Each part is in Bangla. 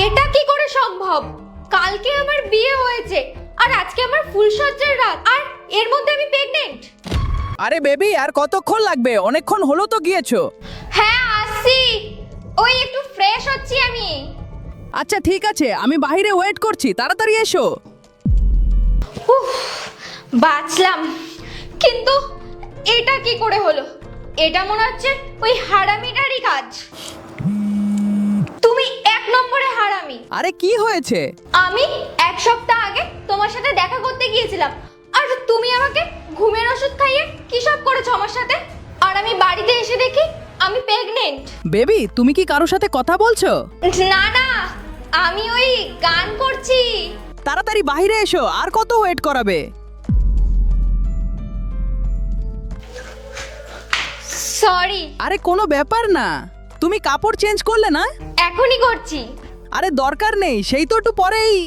এটা কি করে সম্ভব? কালকে আমার বিয়ে হয়েছে আর আজকে আমার ফুলসজ্জার রাত, আর এর মধ্যে আমি প্রেগন্যান্ট। আরে বেবি, আর কতক্ষণ লাগবে? অনেকক্ষণ হলো তো গিয়েছো। হ্যাঁ আসছি, ওই একটু ফ্রেশ হচ্ছি আমি। আচ্ছা ঠিক আছে, আমি বাইরে ওয়েট করছি, তাড়াতাড়ি এসো। উফ, বাঁচলাম। কিন্তু এটা কি করে হলো? এটা মনে হচ্ছে ওই হারামিটারই কাজ। তুমি এক নম্বরে হারামি। আরে কি হয়েছে? আমি এক সপ্তাহ আগে তোমার সাথে দেখা করতে গিয়েছিলাম, আর তুমি আমাকে ঘুমের ওষুধ খাইয়ে কি সব করেছো আমার সাথে, আর আমি বাড়িতে এসে দেখি আমি প্রেগনেন্ট। বেবি, তুমি কি কারোর সাথে কথা বলছো? না না, আমি ওই গান করছি। তাড়াতাড়ি বাইরে এসো, আর কত ওয়েট করাবে? সরি। আরে কোনো ব্যাপার না, তুমি কাপড় চেঞ্জ করলে না? এখনই করছি। আরে দরকার নেই, সেই তো একটু পরেই।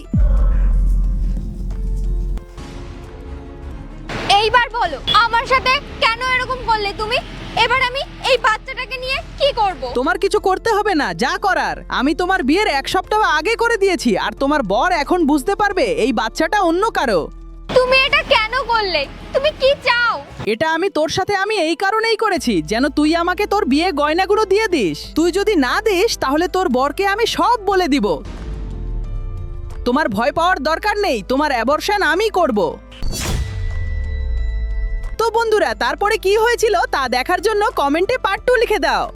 এইবার বলো আমার সাথে কেন এরকম করলে তুমি? এবার আমি এই বাচ্চাটাকে নিয়ে কি করব? তোমার কিছু করতে হবে না, যা করার আমি তোমার বিয়ের এক সপ্তাহ আগে করে দিয়েছি, আর তোমার বর এখন বুঝতে পারবে এই বাচ্চাটা অন্য কারো। তুমি এটা কেন করলে? তুমি কি চাও? এটা আমি তোর সাথে আমি এই কারণেই করেছি, যেন তুই আমাকে তোর বিয়ে গয়নাগুলো দিয়ে দিস। তুই যদি না দিস তাহলে তোর বরকে আমি সব বলে দিব। তোমার ভয় পাওয়ার দরকার নেই, তোমার অ্যাবর্শন আমি করব। তো বন্ধুরা, তারপরে কি হয়েছিল তা দেখার জন্য কমেন্টে পার্ট 2 লিখে দাও।